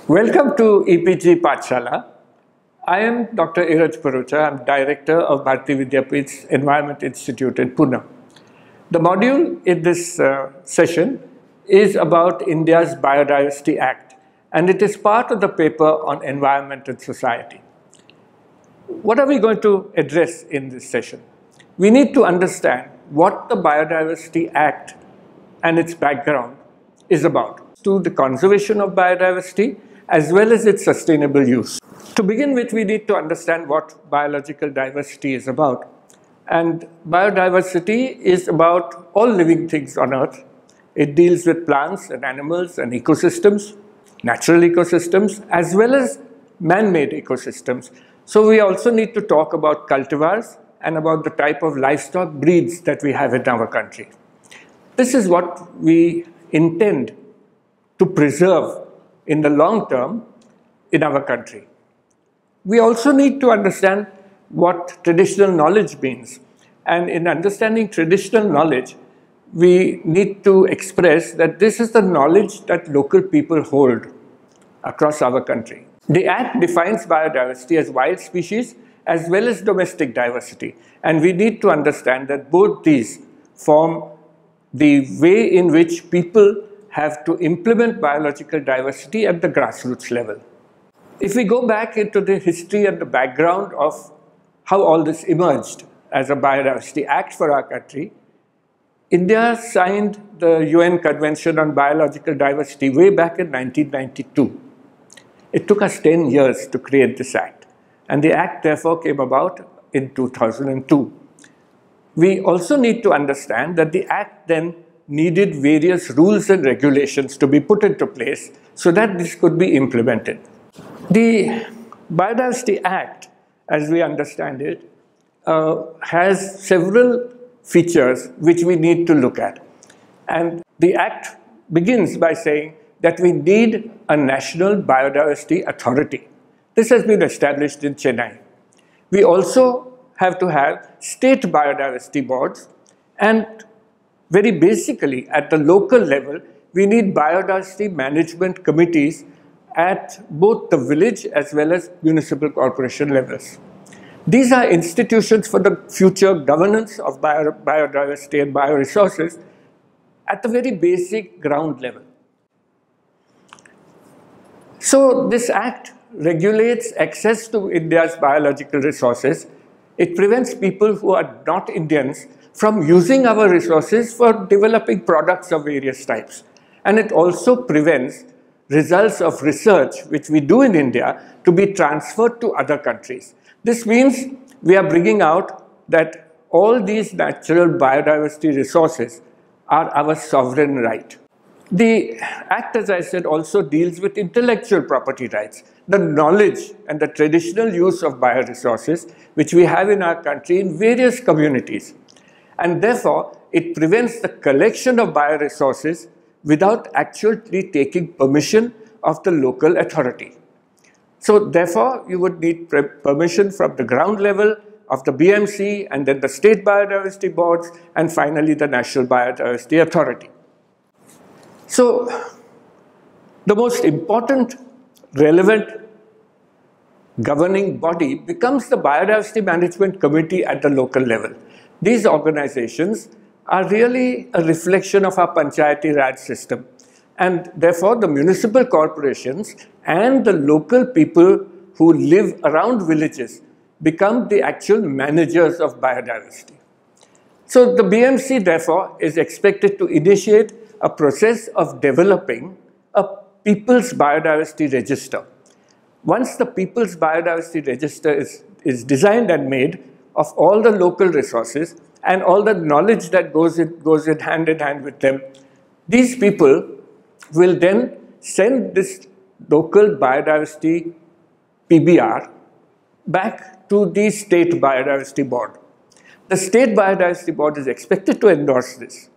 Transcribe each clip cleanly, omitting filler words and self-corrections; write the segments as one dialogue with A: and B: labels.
A: Welcome to EPG Pathshala. I am Dr. Iraj Parucha. I am Director of Bharati Vidyapeeth's Environment Institute in Pune. The module in this session is about India's Biodiversity Act, and it is part of the paper on environment and society. What are we going to address in this session? We need to understand what the Biodiversity Act and its background is about, to the conservation of biodiversity as well as its sustainable use. To begin with, we need to understand what biological diversity is about. And biodiversity is about all living things on Earth. It deals with plants and animals and ecosystems, natural ecosystems, as well as man-made ecosystems. So we also need to talk about cultivars and about the type of livestock breeds that we have in our country. This is what we intend to preserve in the long term in our country. We also need to understand what traditional knowledge means. And in understanding traditional knowledge, we need to express that this is the knowledge that local people hold across our country. The Act defines biodiversity as wild species as well as domestic diversity. And we need to understand that both these form the way in which people have to implement biological diversity at the grassroots level. If we go back into the history and the background of how all this emerged as a Biodiversity Act for our country, India signed the UN Convention on Biological Diversity way back in 1992. It took us 10 years to create this act, and the act therefore came about in 2002. We also need to understand that the act then needed various rules and regulations to be put into place so that this could be implemented. The Biodiversity Act, as we understand it, has several features which we need to look at. And the Act begins by saying that we need a National Biodiversity Authority. This has been established in Chennai. We also have to have state biodiversity boards, and very basically, at the local level, we need biodiversity management committees at both the village as well as municipal corporation levels. These are institutions for the future governance of biodiversity and bioresources at the very basic ground level. So this act regulates access to India's biological resources. It prevents people who are not Indians from using our resources for developing products of various types. And it also prevents results of research which we do in India to be transferred to other countries. This means we are bringing out that all these natural biodiversity resources are our sovereign right. The Act, as I said, also deals with intellectual property rights, the knowledge and the traditional use of bioresources which we have in our country in various communities. And therefore, it prevents the collection of bioresources without actually taking permission of the local authority. So therefore, you would need permission from the ground level of the BMC, and then the state biodiversity boards, and finally the National Biodiversity Authority. So the most important relevant governing body becomes the Biodiversity Management Committee at the local level. These organizations are really a reflection of our Panchayati Raj system, and therefore the municipal corporations and the local people who live around villages become the actual managers of biodiversity. So the BMC therefore is expected to initiate a process of developing a People's Biodiversity Register. Once the People's Biodiversity Register is designed and made of all the local resources and all the knowledge that goes in hand with them, these people will then send this local biodiversity PBR back to the State Biodiversity Board. The State Biodiversity Board is expected to endorse this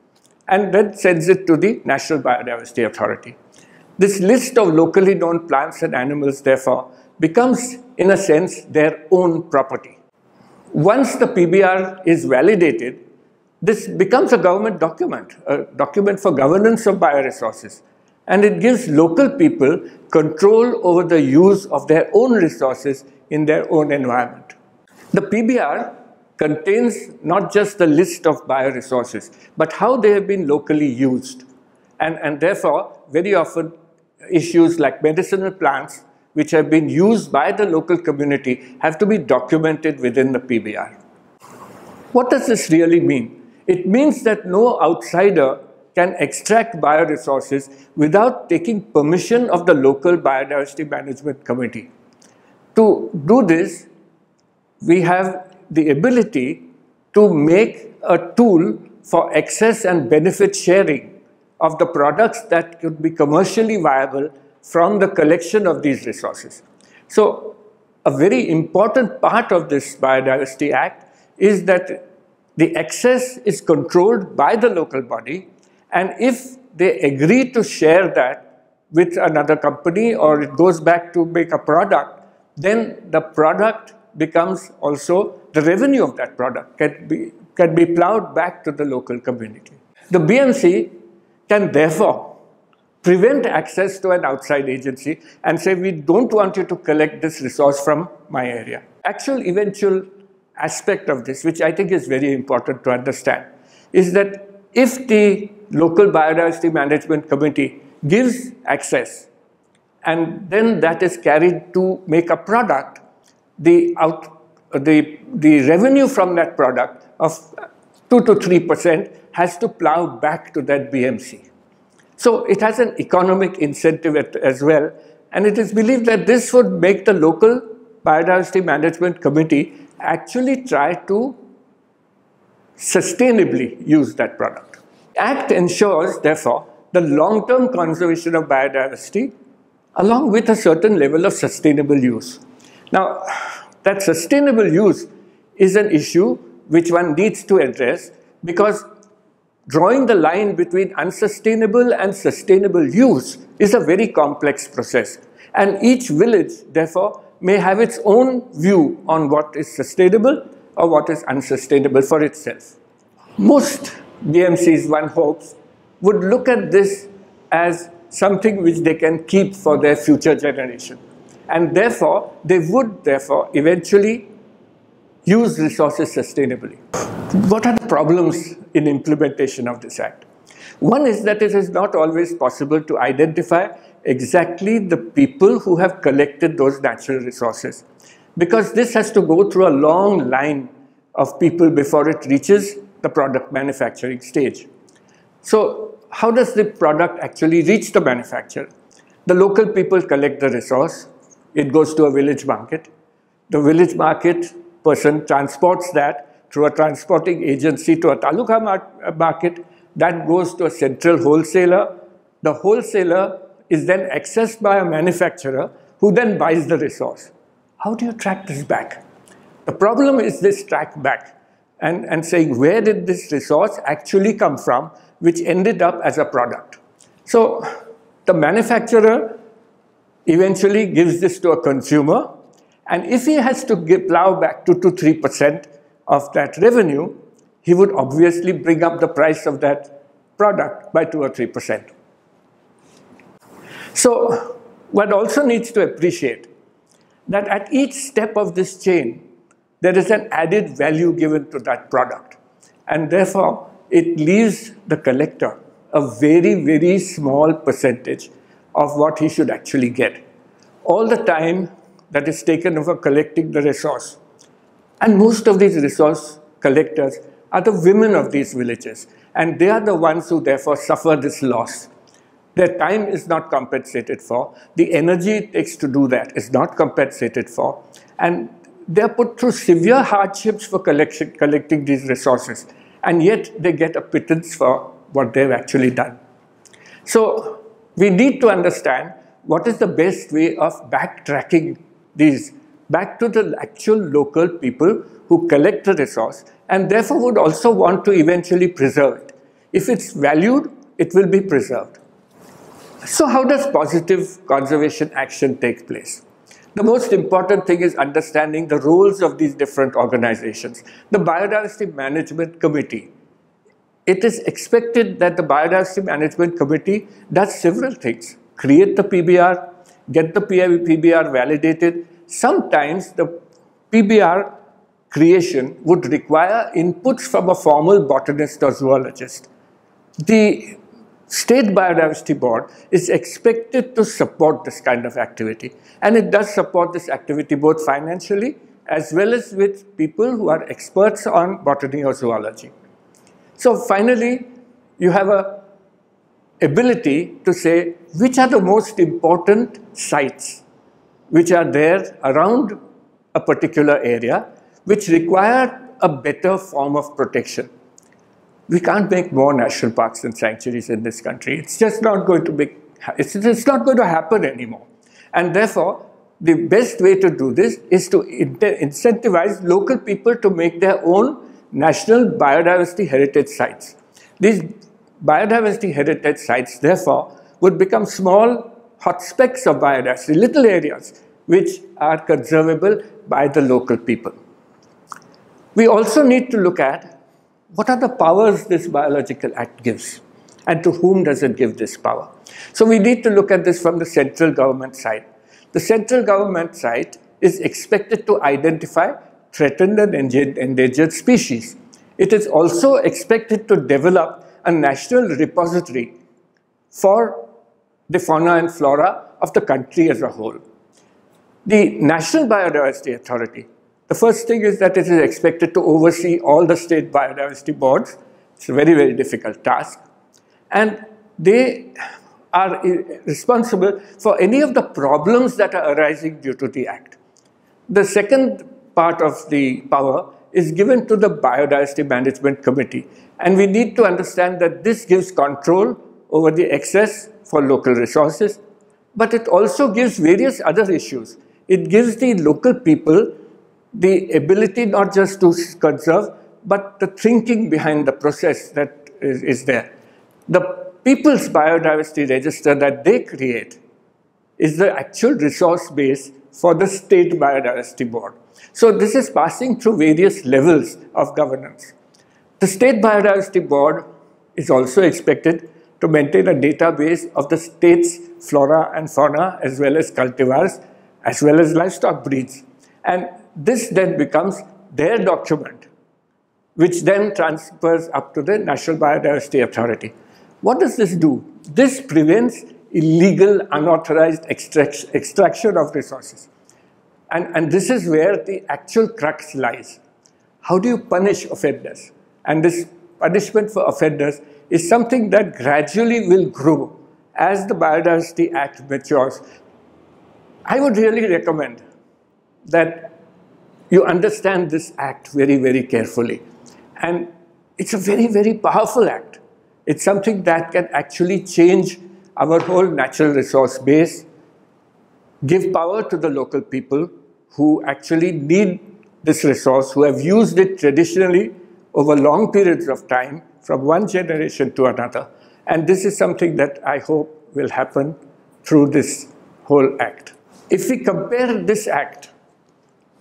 A: and then sends it to the National Biodiversity Authority. This list of locally known plants and animals, therefore, becomes, in a sense, their own property. Once the PBR is validated, this becomes a government document, a document for governance of bioresources. and it gives local people control over the use of their own resources in their own environment. The PBR contains not just the list of bioresources, but how they have been locally used. And therefore, very often issues like medicinal plants, which have been used by the local community, have to be documented within the PBR. What does this really mean? It means that no outsider can extract bioresources without taking permission of the local biodiversity management committee. To do this, we have the ability to make a tool for access and benefit sharing of the products that could be commercially viable from the collection of these resources. So a very important part of this Biodiversity Act is that the access is controlled by the local body, and if they agree to share that with another company or it goes back to make a product, then the product becomes also the revenue of that product can be plowed back to the local community. The BMC can therefore prevent access to an outside agency and say, we don't want you to collect this resource from my area. Actual eventual aspect of this, which I think is very important to understand, is that if the local biodiversity management committee gives access and then that is carried to make a product, the revenue from that product of 2 to 3% has to plow back to that BMC. So it has an economic incentive as well, and it is believed that this would make the local biodiversity management committee actually try to sustainably use that product. The Act ensures, therefore, the long-term conservation of biodiversity along with a certain level of sustainable use. Now, that sustainable use is an issue which one needs to address, because drawing the line between unsustainable and sustainable use is a very complex process. And each village, therefore, may have its own view on what is sustainable or what is unsustainable for itself. Most BMCs, one hopes, would look at this as something which they can keep for their future generation. And therefore, they would eventually use resources sustainably. What are the problems in implementation of this Act? One is that it is not always possible to identify exactly the people who have collected those natural resources, because this has to go through a long line of people before it reaches the product manufacturing stage. So how does the product actually reach the manufacturer? The local people collect the resource, it goes to a village market. The village market person transports that through a transporting agency to a taluka market, that goes to a central wholesaler. The wholesaler is then accessed by a manufacturer who then buys the resource. How do you track this back? The problem is this track back and saying, where did this resource actually come from, which ended up as a product? So the manufacturer eventually gives this to a consumer, and if he has to plow back 2 to 3% of that revenue, he would obviously bring up the price of that product by 2 or 3%. So one also needs to appreciate that at each step of this chain, there is an added value given to that product. And therefore, it leaves the collector a very, very small percentage of what he should actually get. All the time that is taken over collecting the resource. And most of these resource collectors are the women of these villages. And they are the ones who therefore suffer this loss. Their time is not compensated for. The energy it takes to do that is not compensated for. And they are put through severe hardships for collecting these resources. And yet they get a pittance for what they've actually done. So we need to understand what is the best way of backtracking these back to the actual local people who collect the resource and therefore would also want to eventually preserve it. If it's valued, it will be preserved. So how does positive conservation action take place? The most important thing is understanding the roles of these different organizations. The Biodiversity Management Committee it is expected that the Biodiversity Management Committee does several things. Create the PBR, get the PBR validated. Sometimes the PBR creation would require inputs from a formal botanist or zoologist. The State Biodiversity Board is expected to support this kind of activity, and it does support this activity both financially as well as with people who are experts on botany or zoology. So finally, you have an ability to say which are the most important sites which are there around a particular area which require a better form of protection. We can't make more national parks and sanctuaries in this country. It's just not going to be, it's not going to happen anymore. And therefore, the best way to do this is to incentivize local people to make their own national biodiversity heritage sites. These biodiversity heritage sites, therefore, would become small hot specks of biodiversity, little areas which are conservable by the local people. We also need to look at what are the powers this biological act gives, and to whom does it give this power. So we need to look at this from the central government side. The central government side is expected to identify threatened and endangered species. It is also expected to develop a national repository for the fauna and flora of the country as a whole. The National Biodiversity Authority, the first thing is that it is expected to oversee all the state biodiversity boards. It's a very, very difficult task. And they are responsible for any of the problems that are arising due to the Act. The second part of the power is given to the Biodiversity Management Committee. And we need to understand that this gives control over the excess for local resources, but it also gives various other issues. It gives the local people the ability not just to conserve, but the thinking behind the process that is there. The People's Biodiversity Register that they create is the actual resource base for the State Biodiversity Board. So this is passing through various levels of governance. The State Biodiversity Board is also expected to maintain a database of the state's flora and fauna, as well as cultivars, as well as livestock breeds. And this then becomes their document, which then transfers up to the National Biodiversity Authority. What does this do? This prevents illegal, unauthorized extraction of resources. And this is where the actual crux lies. How do you punish offenders? And this punishment for offenders is something that gradually will grow as the Biodiversity Act matures. I would really recommend that you understand this act very, very carefully. And it's a very, very powerful act. It's something that can actually change our whole natural resource base, give power to the local people who actually need this resource, who have used it traditionally over long periods of time, from one generation to another. And this is something that I hope will happen through this whole act. If we compare this act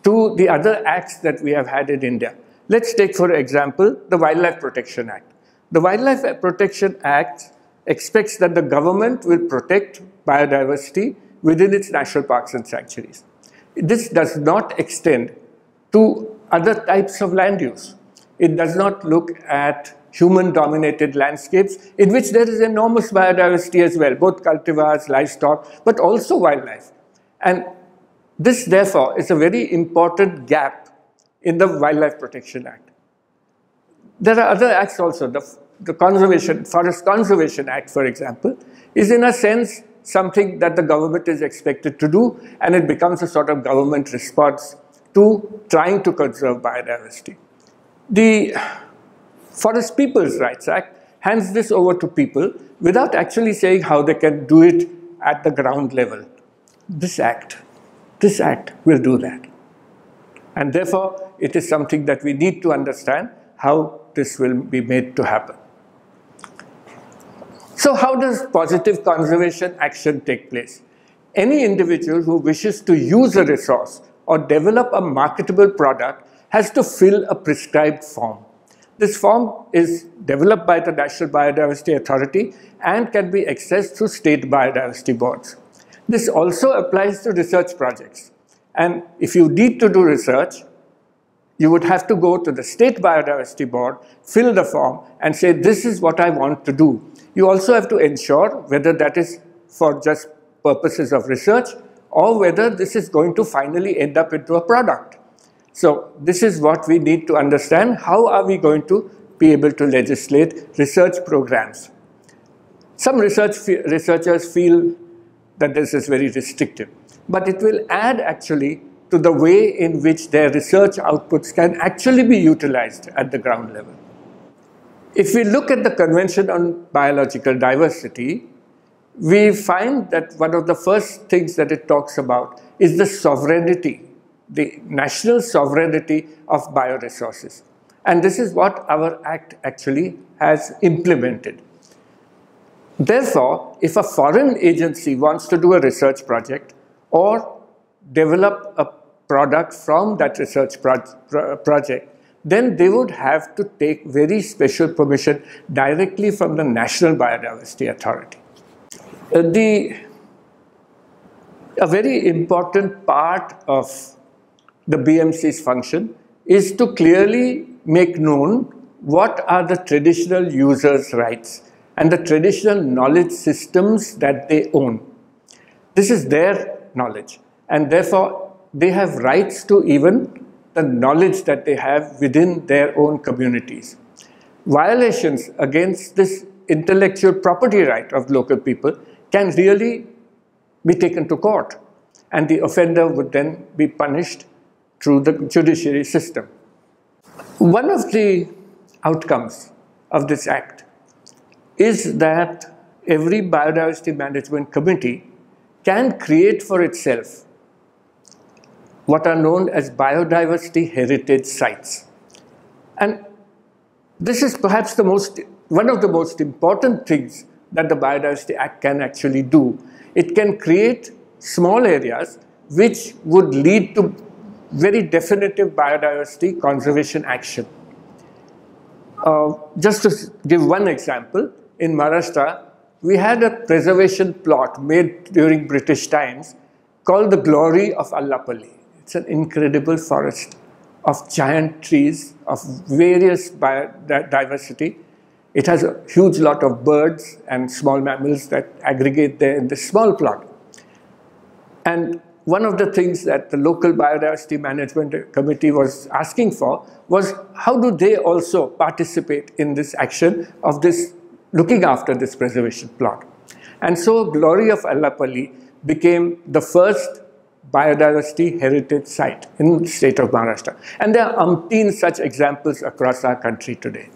A: to the other acts that we have had in India, let's take, for example, the Wildlife Protection Act. The Wildlife Protection Act expects that the government will protect biodiversity within its national parks and sanctuaries. This does not extend to other types of land use. It does not look at human-dominated landscapes in which there is enormous biodiversity as well, both cultivars, livestock, but also wildlife. And this, therefore, is a very important gap in the Wildlife Protection Act. There are other acts also. The Forest Conservation Act, for example, is in a sense something that the government is expected to do, and it becomes a sort of government response to trying to conserve biodiversity. The Forest People's Rights Act hands this over to people without actually saying how they can do it at the ground level. This act will do that. And therefore, it is something that we need to understand how this will be made to happen. So how does positive conservation action take place? Any individual who wishes to use a resource or develop a marketable product has to fill a prescribed form. This form is developed by the National Biodiversity Authority and can be accessed through state biodiversity boards. This also applies to research projects. And if you need to do research, you would have to go to the state biodiversity board, fill the form, and say, this is what I want to do. You also have to ensure whether that is for just purposes of research or whether this is going to finally end up into a product. So this is what we need to understand. How are we going to be able to legislate research programs? Some researchers feel that this is very restrictive, but it will add actually to the way in which their research outputs can actually be utilized at the ground level. If we look at the Convention on Biological Diversity, we find that one of the first things that it talks about is the sovereignty, the national sovereignty of bioresources. And this is what our Act actually has implemented. Therefore, if a foreign agency wants to do a research project or develop a product from that research project, then they would have to take very special permission directly from the National Biodiversity Authority. A very important part of the BMC's function is to clearly make known what are the traditional users' rights and the traditional knowledge systems that they own. This is their knowledge, and therefore they have rights to even the knowledge that they have within their own communities. Violations against this intellectual property right of local people can really be taken to court, and the offender would then be punished through the judiciary system. One of the outcomes of this Act is that every biodiversity management committee can create for itself what are known as biodiversity heritage sites. And this is perhaps one of the most important things that the Biodiversity Act can actually do. It can create small areas which would lead to very definitive biodiversity conservation action. Just to give one example, in Maharashtra, we had a preservation plot made during British times called the Glory of Allapalli. It's an incredible forest of giant trees of various biodiversity. It has a huge lot of birds and small mammals that aggregate there in this small plot. And one of the things that the local biodiversity management committee was asking for was how do they also participate in this action of this looking after this preservation plot. And so Glory of Allapalli became the first biodiversity heritage site in the state of Maharashtra. And there are umpteen such examples across our country today.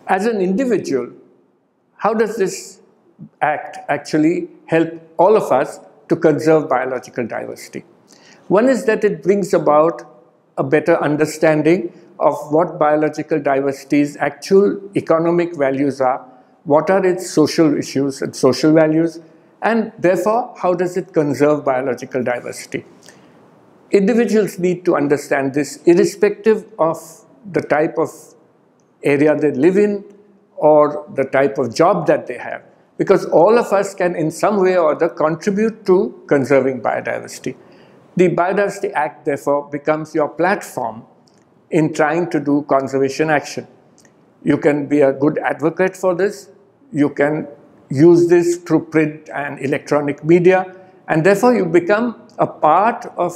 A: As an individual, how does this Act actually help all of us to conserve biological diversity? One is that it brings about a better understanding of what biological diversity's actual economic values are, what are its social issues and social values, and therefore, how does it conserve biological diversity? Individuals need to understand this irrespective of the type of area they live in or the type of job that they have, because all of us can in some way or other contribute to conserving biodiversity. The Biodiversity Act therefore becomes your platform in trying to do conservation action. You can be a good advocate for this, you can use this through print and electronic media, and therefore you become a part of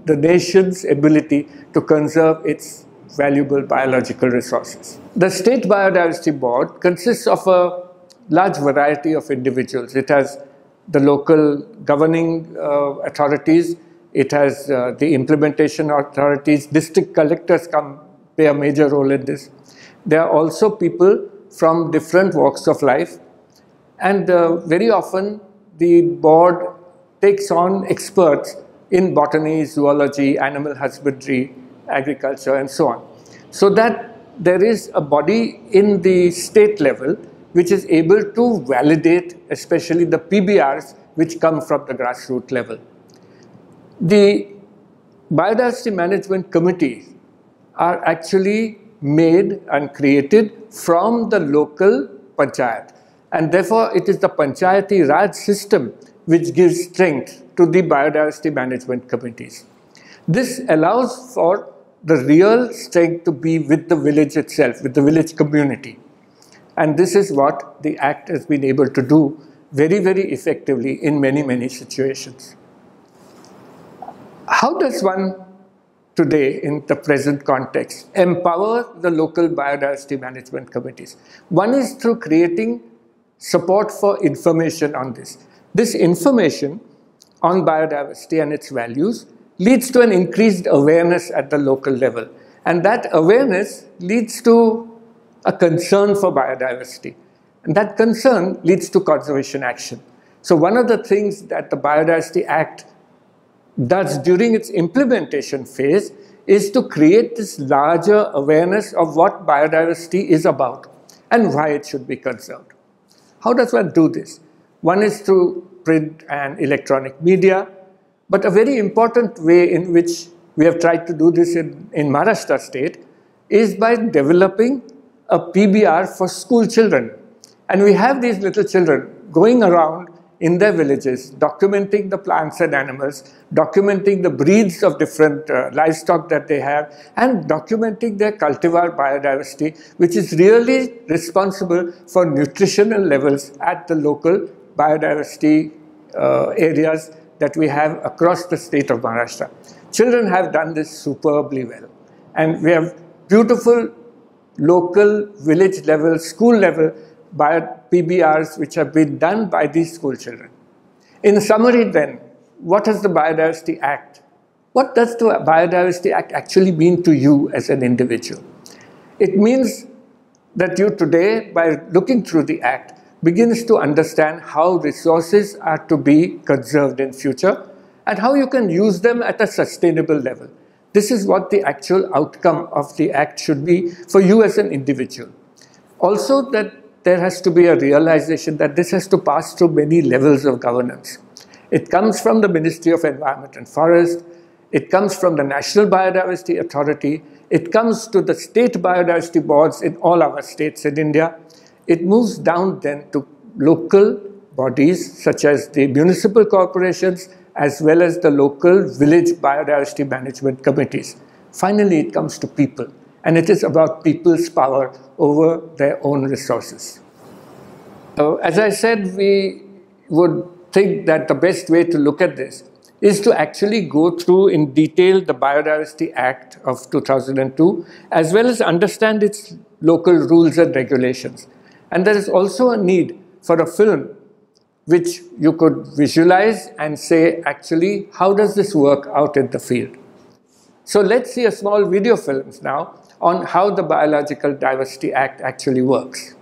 A: the nation's ability to conserve its valuable biological resources. The State Biodiversity Board consists of a large variety of individuals. It has the local governing authorities, it has the implementation authorities, district collectors play a major role in this. There are also people from different walks of life, and very often the board takes on experts in botany, zoology, animal husbandry, agriculture, and so on. So that there is a body in the state level which is able to validate especially the PBRs which come from the grassroots level. The Biodiversity Management Committees are actually made and created from the local panchayat. And therefore, it is the Panchayati Raj system which gives strength to the biodiversity management committees. This allows for the real strength to be with the village itself, with the village community. And this is what the Act has been able to do very, very effectively in many, many situations. How does one today, in the present context, empower the local biodiversity management committees? One is through creating support for information on this. This information on biodiversity and its values leads to an increased awareness at the local level. And that awareness leads to a concern for biodiversity. And that concern leads to conservation action. So one of the things that the Biodiversity Act does during its implementation phase is to create this larger awareness of what biodiversity is about and why it should be conserved. How does one do this? One is through print and electronic media, but a very important way in which we have tried to do this in Maharashtra state is by developing a PBR for school children. And we have these little children going around in their villages, documenting the plants and animals, documenting the breeds of different livestock that they have, and documenting their cultivar biodiversity, which is really responsible for nutritional levels at the local biodiversity areas that we have across the state of Maharashtra. Children have done this superbly well. And we have beautiful local, village level, school level PBRs which have been done by these school children. In summary then, what is the Biodiversity Act? What does the Biodiversity Act actually mean to you as an individual? It means that you today, by looking through the Act, begins to understand how resources are to be conserved in future and how you can use them at a sustainable level. This is what the actual outcome of the Act should be for you as an individual. Also, that there has to be a realization that this has to pass through many levels of governance. It comes from the Ministry of Environment and Forest, it comes from the National Biodiversity Authority, it comes to the state biodiversity boards in all our states in India. It moves down then to local bodies such as the municipal corporations as well as the local village biodiversity management committees. Finally, it comes to people. And it is about people's power over their own resources. As I said, we would think that the best way to look at this is to actually go through in detail the Biodiversity Act of 2002, as well as understand its local rules and regulations. And there is also a need for a film which you could visualize and say, actually, how does this work out in the field? So let's see a small video film now on how the Biological Diversity Act actually works.